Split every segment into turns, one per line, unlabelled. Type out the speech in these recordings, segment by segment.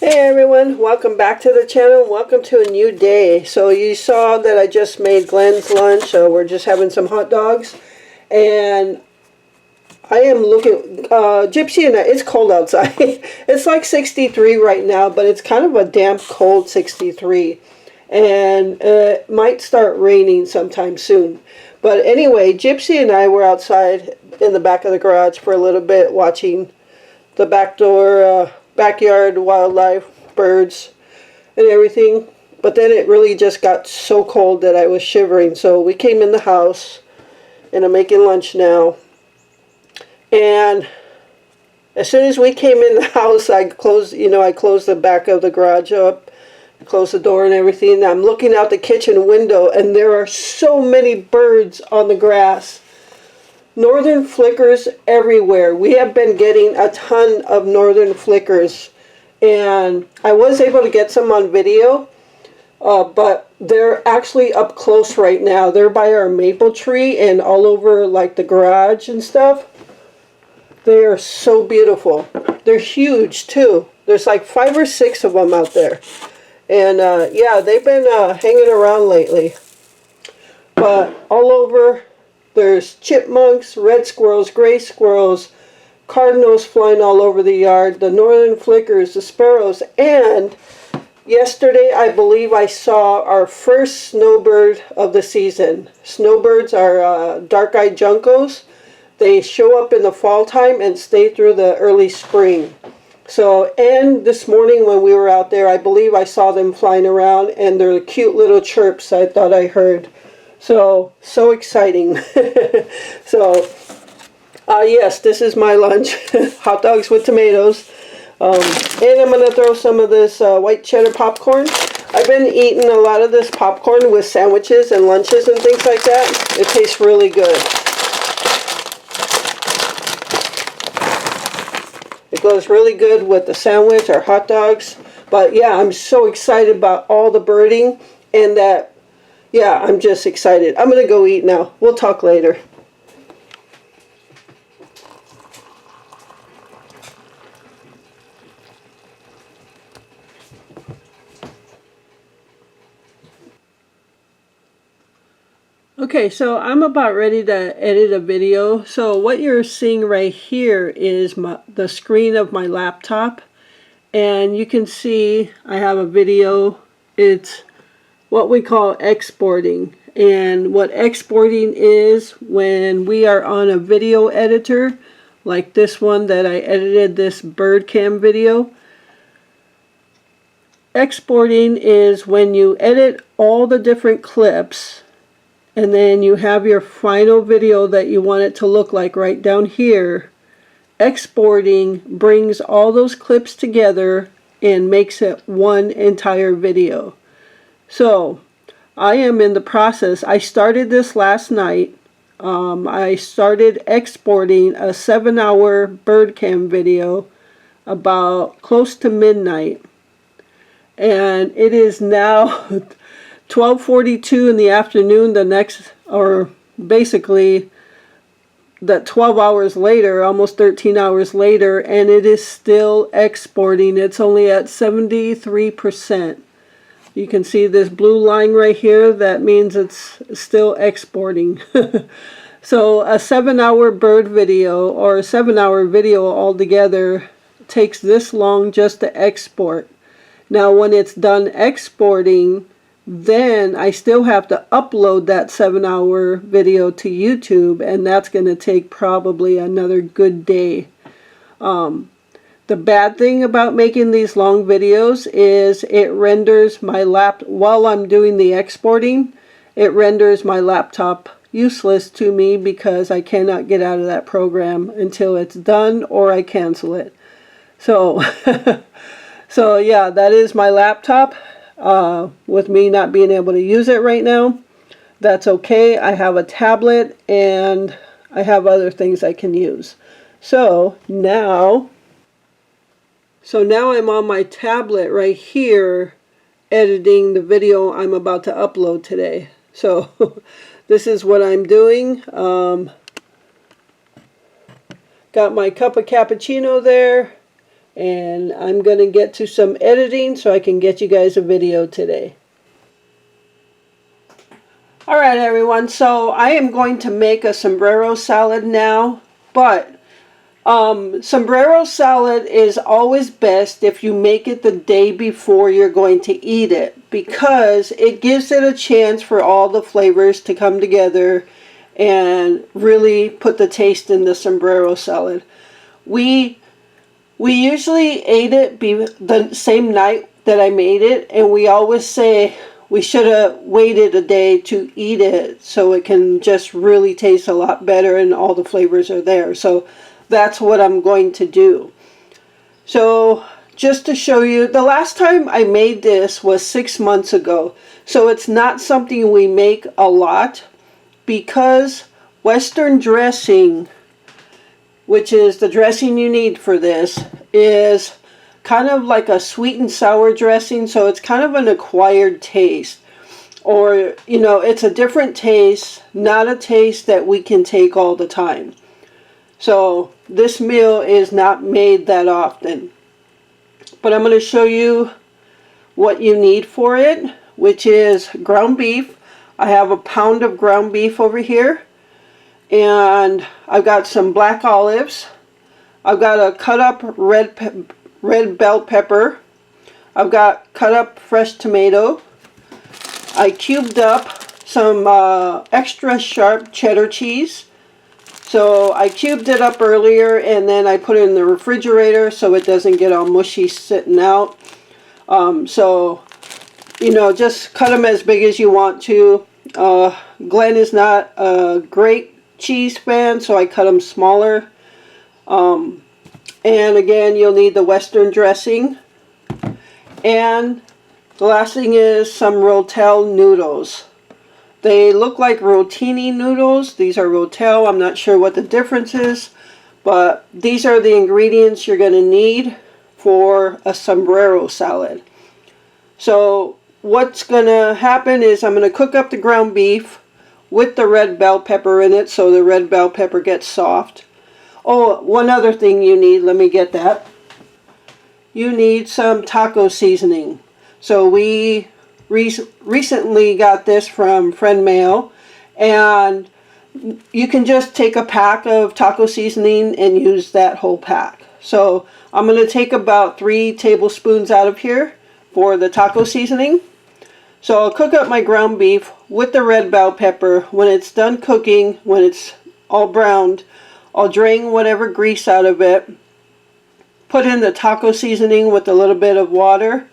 Hey everyone, welcome back to the channel. Welcome to a new day. So you saw that I just made Glenn's lunch. So we're just having some hot dogs. And I am looking, Gypsy and I, it's cold outside. It's like 63 right now, but it's kind of a damp, cold 63. And it might start raining sometime soon. But anyway, Gypsy and I were outside in the back of the garage for a little bit watching the back door, backyard wildlife, birds, and everything. But then it really just got so cold that I was shivering. So we came in the house, and I'm making lunch now. And as soon as we came in the house, I closed the back of the garage up, closed the door and everything. And I'm looking out the kitchen window, and there are so many birds on the grass. Northern flickers everywhere. We have been getting a ton of northern flickers, and I was able to get some on video, but they're actually up close right now. They're by our maple tree and all over like the garage and stuff. They are so beautiful. They're huge too. There's like 5 or 6 of them out there, and yeah, they've been hanging around lately. But all over. There's chipmunks, red squirrels, gray squirrels, cardinals flying all over the yard, the northern flickers, the sparrows, and yesterday I believe I saw our first snowbird of the season. Snowbirds are dark-eyed juncos. They show up in the fall time and stay through the early spring. So, and this morning when we were out there, I believe I saw them flying around, and they're cute little chirps I thought I heard. So exciting. So, yes, this is my lunch. Hot dogs with tomatoes. And I'm going to throw some of this white cheddar popcorn. I've been eating a lot of this popcorn with sandwiches and lunches and things like that. It tastes really good. It goes really good with the sandwich or hot dogs. But yeah, I'm so excited about all the birding, and that. Yeah, I'm just excited. I'm going to go eat now. We'll talk later. Okay, so I'm about ready to edit a video. So what you're seeing right here is the screen of my laptop. And you can see I have a video. It's what we call exporting. And what exporting is, when we are on a video editor like this one that I edited, this bird cam video. Exporting is when you edit all the different clips, and then you have your final video that you want it to look like right down here. Exporting brings all those clips together and makes it one entire video. So I am in the process. I started this last night. I started exporting a 7-hour bird cam video about close to midnight. And it is now 12:42 in the afternoon, or basically that 12 hours later, almost 13 hours later, and it is still exporting. It's only at 73%. You can see this blue line right here. That means it's still exporting. So a 7-hour bird video, or a 7-hour video altogether, takes this long just to export. Now when it's done exporting, then I still have to upload that 7-hour video to YouTube, and that's going to take probably another good day. The bad thing about making these long videos is it renders my while I'm doing the exporting, it renders my laptop useless to me because I cannot get out of that program until it's done or I cancel it. So, so yeah, that is my laptop. With me not being able to use it right now, that's okay. I have a tablet and I have other things I can use. So now I'm on my tablet right here editing the video I'm about to upload today. So this is what I'm doing. Got my cup of cappuccino there. And I'm going to get to some editing so I can get you guys a video today. Alright everyone, so I am going to make a sombrero salad now, but sombrero salad is always best if you make it the day before you're going to eat it, because it gives it a chance for all the flavors to come together and really put the taste in the sombrero salad. We usually ate it the same night that I made it, and we always say we should have waited a day to eat it so it can just really taste a lot better and all the flavors are there. So that's what I'm going to do. So just to show you, the last time I made this was 6 months ago. So it's not something we make a lot, because Western dressing, which is the dressing you need for this, is kind of like a sweet and sour dressing, so it's kind of an acquired taste. Or, you know, it's a different taste, not a taste that we can take all the time. So this meal is not made that often. But I'm going to show you what you need for it, which is ground beef. I have a pound of ground beef over here. And I've got some black olives. I've got a cut up red bell pepper. I've got cut up fresh tomato. I cubed up some extra sharp cheddar cheese. So I cubed it up earlier and then I put it in the refrigerator so it doesn't get all mushy sitting out. So, you know, just cut them as big as you want to. Glenn is not a great cheese fan, so I cut them smaller. And again, you'll need the Western dressing. And the last thing is some Rotel noodles. They look like rotini noodles. These are Rotel. I'm not sure what the difference is, but these are the ingredients you're going to need for a sombrero salad. So what's going to happen is I'm going to cook up the ground beef with the red bell pepper in it, so the red bell pepper gets soft. Oh, one other thing you need, let me get that. You need some taco seasoning. So we recently got this from Friend Mail, and you can just take a pack of taco seasoning and use that whole pack. So I'm going to take about 3 tablespoons out of here for the taco seasoning. So I'll cook up my ground beef with the red bell pepper. When it's done cooking, when it's all browned, I'll drain whatever grease out of it, put in the taco seasoning with a little bit of water,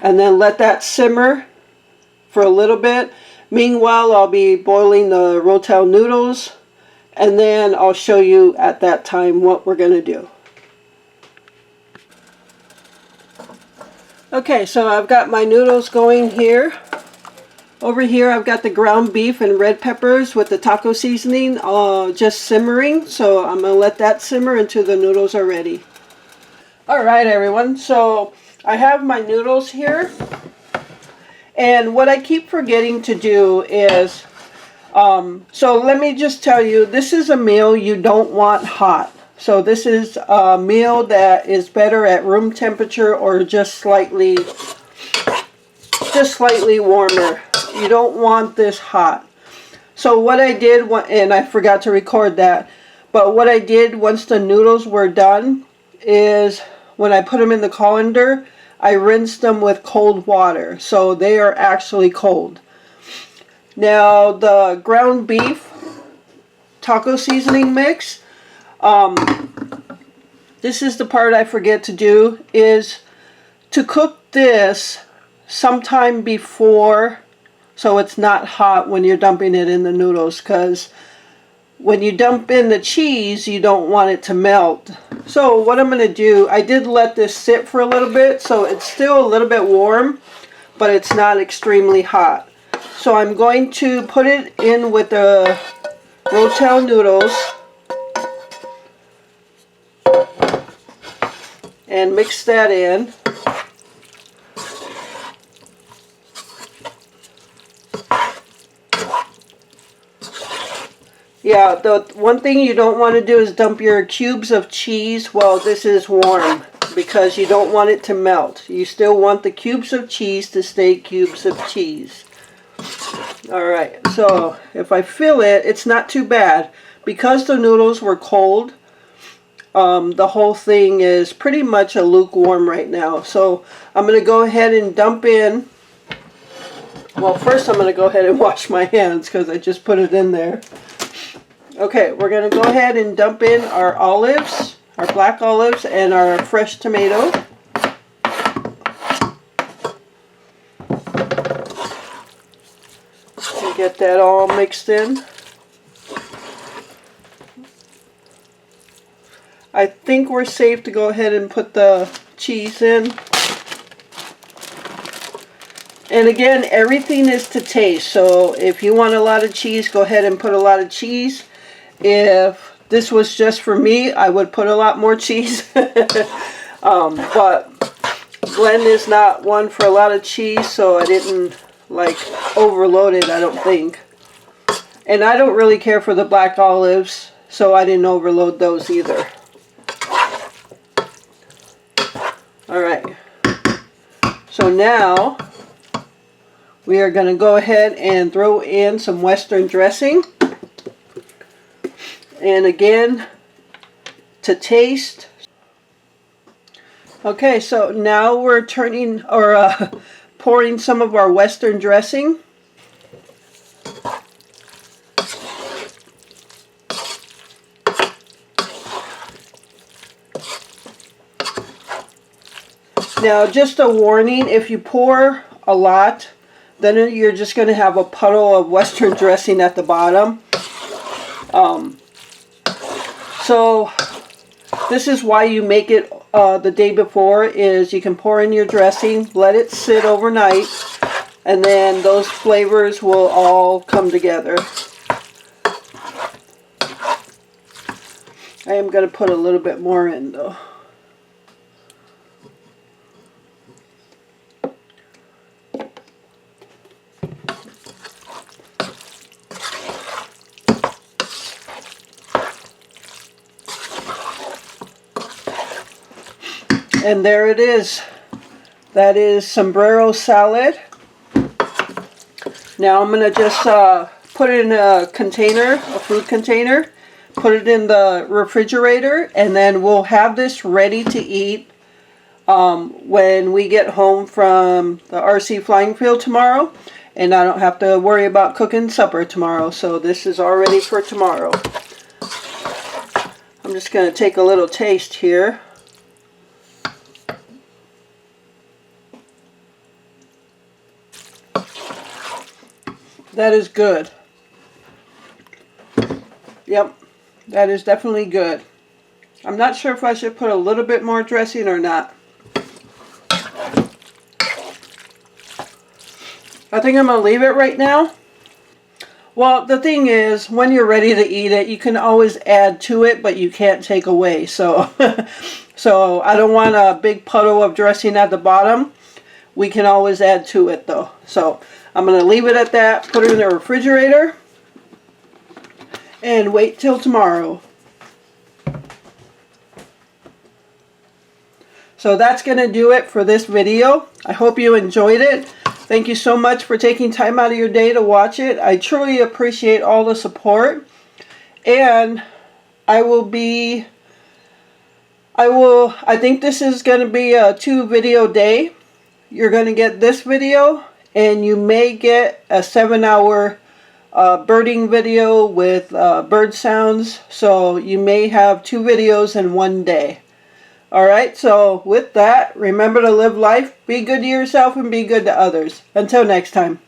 and then let that simmer for a little bit. Meanwhile, I'll be boiling the Rotel noodles, and then I'll show you at that time what we're going to do. Okay, so I've got my noodles going here. Over here I've got the ground beef and red peppers with the taco seasoning just simmering. So I'm going to let that simmer until the noodles are ready. Alright everyone, so I have my noodles here. And what I keep forgetting to do is, so let me just tell you, this is a meal you don't want hot. So this is a meal that is better at room temperature or just slightly warmer. You don't want this hot. So what I did, and I forgot to record that, but what I did once the noodles were done is when I put them in the colander, I rinsed them with cold water. So they are actually cold. Now the ground beef taco seasoning mix, this is the part I forget to do, is to cook this sometime before, so it's not hot when you're dumping it in the noodles, because when you dump in the cheese you don't want it to melt. So what I'm going to do, I did let this sit for a little bit, so it's still a little bit warm, but it's not extremely hot. So I'm going to put it in with the Rotel noodles and mix that in. Yeah, the one thing you don't want to do is dump your cubes of cheese while this is warm. because you don't want it to melt. You still want the cubes of cheese to stay cubes of cheese. Alright, so if I fill it, it's not too bad. Because the noodles were cold, the whole thing is pretty much a lukewarm right now. So I'm going to go ahead and dump in. Well, first I'm going to go ahead and wash my hands because I just put it in there. Okay, we're going to go ahead and dump in our olives, our black olives, and our fresh tomato. And get that all mixed in. I think we're safe to go ahead and put the cheese in. And again, everything is to taste. So if you want a lot of cheese, go ahead and put a lot of cheese. If this was just for me, I would put a lot more cheese. But Glenn is not one for a lot of cheese, so I didn't like overload it, I don't think. And I don't really care for the black olives, so I didn't overload those either. Alright, so now we are going to go ahead and throw in some Western dressing. And again, to taste. Okay, so now we're pouring some of our Western dressing. Now, just a warning, if you pour a lot, then you're just going to have a puddle of Western dressing at the bottom. So, this is why you make it the day before, is you can pour in your dressing, let it sit overnight, and then those flavors will all come together. I am going to put a little bit more in though. And there it is. That is Sombrero salad. Now I'm going to just put it in a container, a food container, put it in the refrigerator, and then we'll have this ready to eat when we get home from the RC flying field tomorrow. And I don't have to worry about cooking supper tomorrow, so this is all ready for tomorrow. I'm just going to take a little taste here. That is good. Yep, that is definitely good. I'm not sure if I should put a little bit more dressing or not. I think I'm going to leave it right now. Well, the thing is, when you're ready to eat it, you can always add to it, but you can't take away. So, so I don't want a big puddle of dressing at the bottom. We can always add to it though. So I'm going to leave it at that, put it in the refrigerator, and wait till tomorrow. So that's going to do it for this video. I hope you enjoyed it. Thank you so much for taking time out of your day to watch it. I truly appreciate all the support. And I think this is going to be a 2-video day. You're going to get this video, and you may get a 7-hour birding video with bird sounds. So you may have 2 videos in one day. Alright, so with that, remember to live life, be good to yourself, and be good to others. Until next time.